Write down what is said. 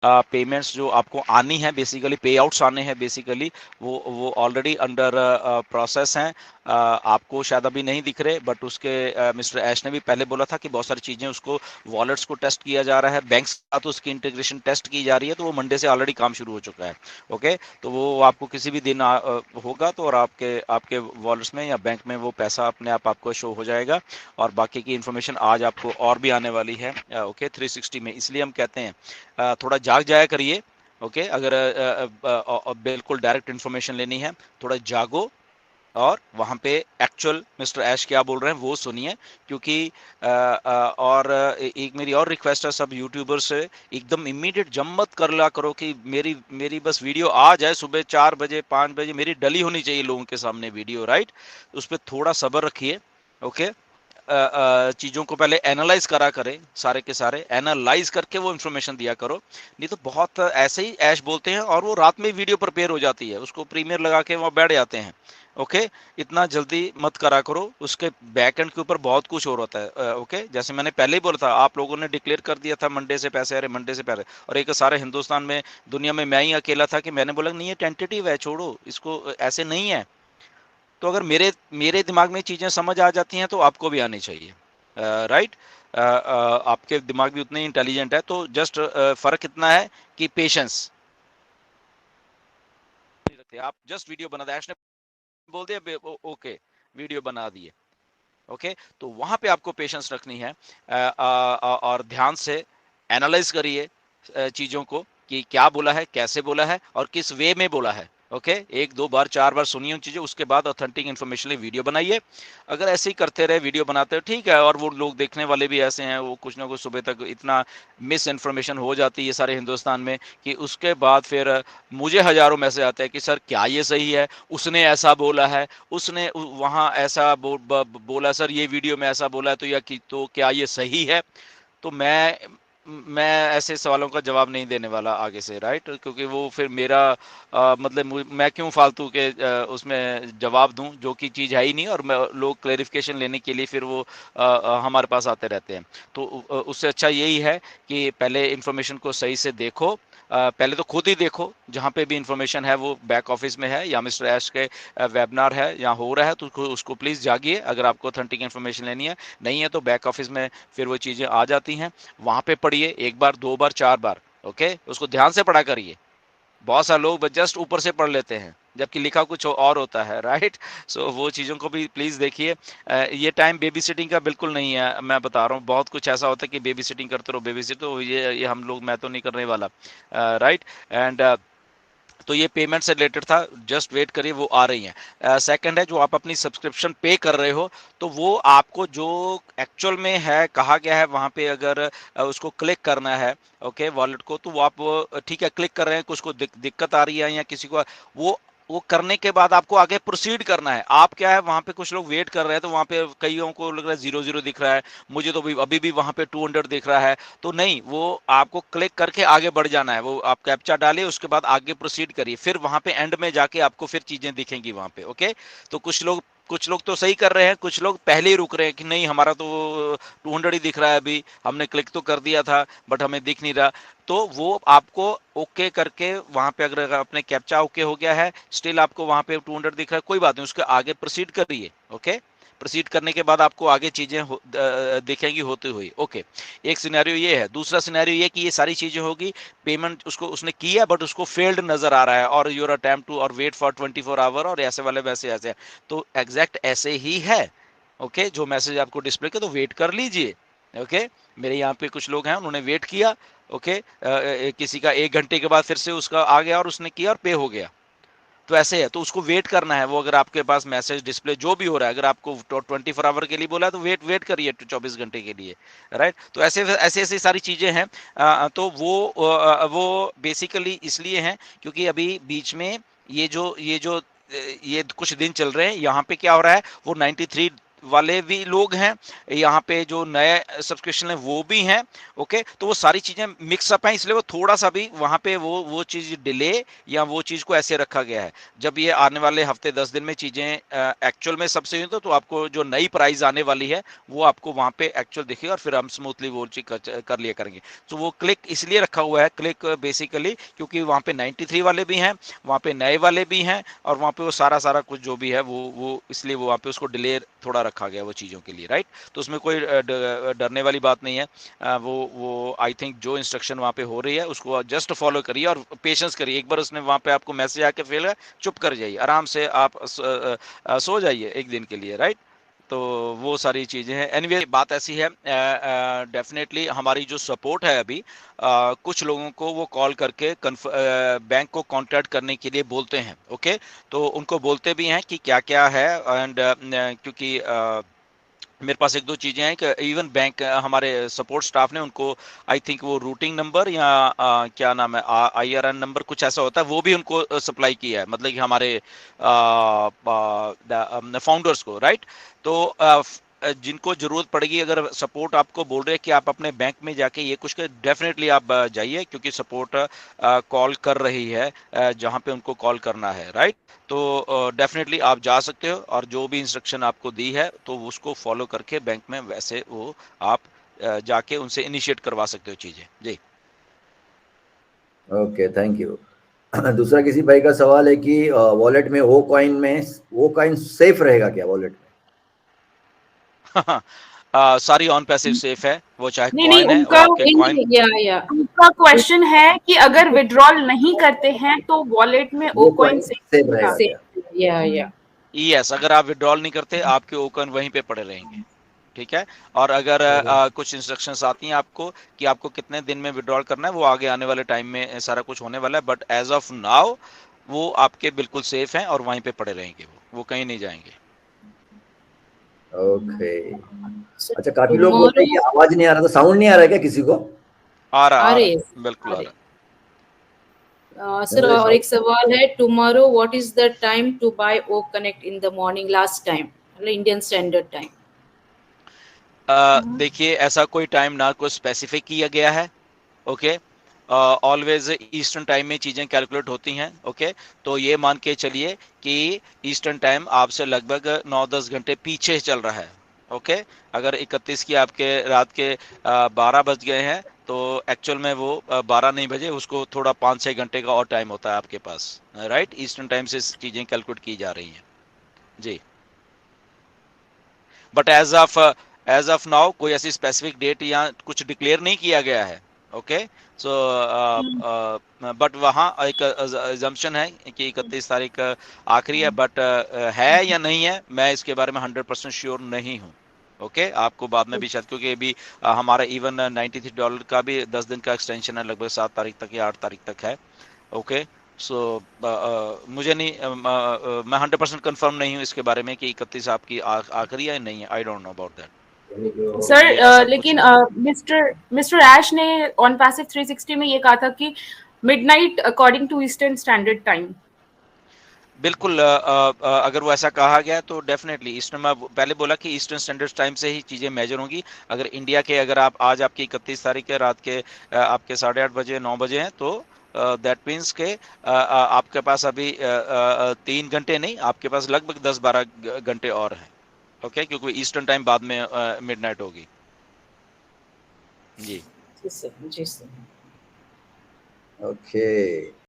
Payments जो आपको आनी है, बेसिकली पे आउट्स आने हैं बेसिकली, वो ऑलरेडी अंडर प्रोसेस हैं। आपको शायद अभी नहीं दिख रहे, बट उसके मिस्टर ऐश ने भी पहले बोला था कि बहुत सारी चीज़ें उसको वॉलेट्स को टेस्ट किया जा रहा है, बैंक्स का तो उसकी इंटीग्रेशन टेस्ट की जा रही है, तो वो मंडे से ऑलरेडी काम शुरू हो चुका है। ओके, तो वो आपको किसी भी दिन होगा तो, और आपके आपके वॉलेट्स में या बैंक में वो पैसा अपने आप आपको शो हो जाएगा। और बाकी की इन्फॉर्मेशन आज आपको और भी आने वाली है। ओके, 360 में, इसलिए हम कहते हैं थोड़ा जाग जाया करिए। ओके, अगर बिल्कुल डायरेक्ट इन्फॉर्मेशन लेनी है, थोड़ा जागो और वहां पे एक्चुअल मिस्टर ऐश क्या बोल रहे हैं वो सुनिए। क्योंकि और एक मेरी और रिक्वेस्ट है सब यूट्यूबर से, एकदम इमीडिएट जम मत कर लिया करो कि मेरी मेरी बस वीडियो आ जाए सुबह 4 बजे 5 बजे, मेरी डली होनी चाहिए लोगों के सामने वीडियो, राइट? उस पर थोड़ा सब्र रखिए। ओके, चीज़ों को पहले एनालाइज करा करें, सारे के सारे एनालाइज करके वो इन्फॉर्मेशन दिया करो। नहीं तो बहुत ऐसे ही ऐश बोलते हैं और वो रात में वीडियो प्रिपेयर हो जाती है, उसको प्रीमियर लगा के वहाँ बैठ जाते हैं। ओके, इतना जल्दी मत करा करो, उसके बैक एंड के ऊपर बहुत कुछ और होता है। ओके, जैसे मैंने पहले ही बोला था, आप लोगों ने डिक्लेयर कर दिया था मंडे से पैसे आ रहे, मंडे से पैसे, और एक सारे हिंदुस्तान में, दुनिया में मैं ही अकेला था कि मैंने बोला नहीं ये टेंटेटिव है, छोड़ो इसको, ऐसे नहीं है। तो अगर मेरे मेरे दिमाग में चीजें समझ आ जाती हैं तो आपको भी आनी चाहिए, राइट? आपके दिमाग भी उतने इंटेलिजेंट है, तो जस्ट फर्क इतना है कि पेशेंस नहीं रखते आप। जस्ट वीडियो बना दिया, ऐश ने बोल दिया ओके, वीडियो बना दिए। ओके, तो वहां पे आपको पेशेंस रखनी है। और ध्यान से एनालाइज करिए चीजों को कि क्या बोला है, कैसे बोला है और किस वे में बोला है। ओके, एक दो बार चार बार सुनिए उन चीजें, उसके बाद ऑथेंटिक इन्फॉर्मेशन वीडियो बनाइए। अगर ऐसे ही करते रहे, वीडियो बनाते हो ठीक है, और वो लोग देखने वाले भी ऐसे हैं, वो कुछ ना कुछ सुबह तक इतना मिस इन्फॉर्मेशन हो जाती है सारे हिंदुस्तान में कि उसके बाद फिर मुझे हजारों मैसेज आते हैं कि सर क्या ये सही है, उसने ऐसा बोला है, उसने वहां ऐसा बोला सर, ये वीडियो में ऐसा बोला है, तो या कि तो क्या ये सही है? तो मैं ऐसे सवालों का जवाब नहीं देने वाला आगे से, राइट? क्योंकि वो फिर मेरा मतलब मैं क्यों फालतू के उसमें जवाब दूं जो कि चीज़ है ही नहीं, और लोग क्लेरिफिकेशन लेने के लिए फिर वो हमारे पास आते रहते हैं। तो उससे अच्छा यही है कि पहले इन्फॉर्मेशन को सही से देखो। पहले तो खुद ही देखो, जहाँ पे भी इंफॉर्मेशन है वो बैक ऑफिस में है या मिस्टर ऐश के वेबिनार है या हो रहा है, तो उसको प्लीज़ जागिए अगर आपको ऑथेंटिक इन्फॉर्मेशन लेनी है। नहीं है तो बैक ऑफिस में फिर वो चीज़ें आ जाती हैं, वहाँ पे पढ़िए, एक बार दो बार चार बार। ओके, उसको ध्यान से पढ़ा करिए। बहुत सारे लोग जस्ट ऊपर से पढ़ लेते हैं जबकि लिखा कुछ और होता है, राइट? सो वो चीज़ों को भी प्लीज़ देखिए। ये टाइम बेबी सिटिंग का बिल्कुल नहीं है, मैं बता रहा हूँ। बहुत कुछ ऐसा होता है कि बेबी सिटिंग करते रहो, बेबी सिट, तो ये हम लोग, मैं तो नहीं करने वाला, राइट? एंड तो ये पेमेंट से रिलेटेड था, जस्ट वेट करिए, वो आ रही हैं। सेकंड है, जो आप अपनी सब्सक्रिप्शन पे कर रहे हो, तो वो आपको जो एक्चुअल में है कहा गया है वहाँ पे, अगर उसको क्लिक करना है, ओके, वॉलेट को, तो वो आप ठीक है क्लिक कर रहे हैं, कुछ को दिक्कत आ रही है या किसी को, वो करने के बाद आपको आगे प्रोसीड करना है। आप क्या है, वहां पे कुछ लोग वेट कर रहे हैं, तो वहां पे कईयों को लग रहा है 0 0 दिख रहा है, मुझे तो अभी भी वहां पे 200 दिख रहा है। तो नहीं, वो आपको क्लिक करके आगे बढ़ जाना है, वो आप कैप्चा डालिए, उसके बाद आगे प्रोसीड करिए, फिर वहां पे एंड में जाके आपको फिर चीजें दिखेंगी वहां पे। ओके, तो कुछ लोग तो सही कर रहे हैं, कुछ लोग पहले ही रुक रहे हैं कि नहीं हमारा तो 200 ही दिख रहा है, अभी हमने क्लिक तो कर दिया था बट हमें दिख नहीं रहा। तो वो आपको ओके करके वहां पे, अगर अपने कैप्चा ओके हो गया है, स्टिल आपको वहां पे 200 दिख रहा है, कोई बात नहीं, उसके आगे प्रोसीड करिए। ओके, प्रोसीड करने के बाद आपको आगे चीजें दिखेंगी होती हुई। ओके, एक सिनेरियो ये है। दूसरा सिनेरियो ये कि ये सारी चीजें होगी, पेमेंट उसको उसने किया बट उसको फेल्ड नजर आ रहा है, और योर अटेम्प्ट टू और वेट फॉर 24 आवर, और ऐसे वाले वैसे ऐसे। तो एग्जैक्ट ऐसे ही है। ओके, जो मैसेज आपको डिस्प्ले के, तो वेट कर लीजिए। ओके, मेरे यहाँ पे कुछ लोग हैं, उन्होंने वेट किया। ओके, किसी का 1 घंटे के बाद फिर से उसका आ गया और उसने किया और पे हो गया। तो ऐसे है, तो उसको वेट करना है। वो अगर आपके पास मैसेज डिस्प्ले जो भी हो रहा है, अगर आपको 24 आवर के लिए बोला है, तो वेट वेट करिए 24 घंटे के लिए, राइट? तो ऐसे ऐसे ऐसी सारी चीजें हैं। तो वो बेसिकली इसलिए हैं क्योंकि अभी बीच में ये जो ये कुछ दिन चल रहे हैं, यहाँ पे क्या हो रहा है, वो 93 वाले भी लोग हैं, यहाँ पे जो नए सब्सक्रिप्शन है वो भी हैं। ओके, तो वो सारी चीजें मिक्सअप हैं, इसलिए वो थोड़ा सा भी वहां पे वो चीज डिले या वो चीज को ऐसे रखा गया है। जब ये आने वाले हफ्ते 10 दिन में चीजें एक्चुअल में सबसे हुई तो आपको जो नई प्राइस आने वाली है वो आपको वहां पे एक्चुअल दिखेगा और फिर हम स्मूथली वो चीज कर लिया करेंगे। तो वो क्लिक इसलिए रखा हुआ है, क्लिक बेसिकली क्योंकि वहां पे 93 वाले भी हैं, वहां पे नए वाले भी हैं, और वहां पे वो सारा सारा कुछ जो भी है वो इसलिए वो वहां पे उसको डिले थोड़ा रखा गया वो चीजों के लिए, राइट। तो उसमें कोई डरने वाली बात नहीं है। वो आई थिंक जो इंस्ट्रक्शन वहां पे हो रही है उसको जस्ट फॉलो करिए और पेशेंस करिए। एक बार उसने वहां पे आपको मैसेज आके फेल है, चुप कर जाइए, आराम से आप सो जाइए एक दिन के लिए, राइट। तो वो सारी चीजें हैं। एनीवे बात ऐसी है, डेफिनेटली हमारी जो सपोर्ट है अभी, कुछ लोगों को वो कॉल करके बैंक को कांटेक्ट करने के लिए बोलते हैं। ओके, तो उनको बोलते भी हैं कि क्या क्या है, एंड क्योंकि मेरे पास एक दो चीजें हैं कि इवन बैंक हमारे सपोर्ट स्टाफ ने उनको आई थिंक वो रूटिंग नंबर या क्या नाम है, IRN नंबर कुछ ऐसा होता है, वो भी उनको सप्लाई किया है, मतलब कि हमारे फाउंडर्स को, राइट। तो जिनको जरूरत पड़ेगी, अगर सपोर्ट आपको बोल रहे हैं कि आप अपने बैंक में जाके ये कुछ कर, डेफिनेटली आप जाइए, क्योंकि सपोर्ट कॉल कर रही है जहां पे उनको कॉल करना है, राइट। तो डेफिनेटली आप जा सकते हो और जो भी इंस्ट्रक्शन आपको दी है तो उसको फॉलो करके बैंक में वैसे वो आप जाके उनसे इनिशिएट करवा सकते हो चीजें। जी ओके, थैंक यू। दूसरा किसी भाई का सवाल है कि वॉलेट में वो कॉइन सेफ रहेगा क्या वॉलेट में? सारी ऑन पैसिव सेफ है, वो चाहे नहीं नहीं, कॉइन है, वो उनका आपके कॉइन। या उनका क्वेश्चन है कि अगर विड्रॉल नहीं करते हैं तो वॉलेट में ओ वो कॉइन कॉइन सेफ रहेगा से क्या? या यस, अगर आप विड्रॉल नहीं करते आपके वो कॉइन वहीं पे पड़े रहेंगे, ठीक है। और अगर कुछ इंस्ट्रक्शंस आती हैं आपको कि आपको कितने दिन में विड्रॉल करना है, वो आगे आने वाले टाइम में सारा कुछ होने वाला है, बट एज ऑफ नाउ वो आपके बिल्कुल सेफ हैं और वहीं पे पड़े रहेंगे, वो कहीं नहीं जाएंगे। ओके। सो अच्छा, काफी लोग बोलते टुमारो हैं कि आवाज नहीं आ रहा, तो साउंड नहीं आ रहा है क्या किसी को? आ रहा अरे है, बिल्कुल आ अरे रहा सर, नहीं, और एक साउंड। सवाल है, tomorrow what is the time to buy O connect in the morning last time, मतलब इंडियन स्टैंडर्ड टाइम? है। देखिए, ऐसा कोई टाइम ना कोई स्पेसिफिक किया गया है। ओके, ऑलवेज ईस्टर्न टाइम में चीजें कैलकुलेट होती हैं। ओके, तो ये मान के चलिए कि ईस्टर्न टाइम आपसे लगभग 9-10 घंटे पीछे चल रहा है। ओके, अगर 31 की आपके रात के 12 बज गए हैं तो एक्चुअल में वो 12 नहीं बजे, उसको थोड़ा 5-6 घंटे का और टाइम होता है आपके पास, राइट। ईस्टर्न टाइम से चीजें कैलकुलेट की जा रही हैं। जी, बट एज ऑफ नाउ कोई ऐसी स्पेसिफिक डेट या कुछ डिक्लेयर नहीं किया गया है। ओके, सो बट वहाँ एक अजम्पशन है कि 31 तारीख आखिरी है, बट है या नहीं है मैं इसके बारे में 100% श्योर नहीं हूँ। ओके, आपको बाद में भी शायद, क्योंकि अभी हमारा इवन $93 का भी 10 दिन का एक्सटेंशन है, लगभग 7 तारीख तक या 8 तारीख तक है। ओके, सो मुझे नहीं मैं 100% कंफर्म नहीं हूँ इसके बारे में कि 31 आपकी आखिरी है नहीं है। I don't know about that, sir क्योंकि ऐसा कुछ लेकिन नहीं है। मिस्टर मिस्टर ऐश ने ऑन पैसिव 360 में ये कहा था कि midnight according to eastern standard time. बिल्कुल, अगर वो ऐसा कहा गया तो डेफिनेटली ईस्टर्न, मैं पहले बोला कि ईस्टर्न स्टैंडर्ड टाइम से ही चीज़ें मेजर होंगी। अगर इंडिया के, अगर आप आज आपकी 31 तारीख के रात के आपके 8:30 बजे 9 बजे हैं, तो दैट मीन्स के आपके पास अभी 3 घंटे नहीं, आपके पास लगभग 10-12 घंटे और हैं। ओके, क्योंकि ईस्टर्न टाइम बाद में मिडनाइट होगी। जी जी सर, जी सर। ओके।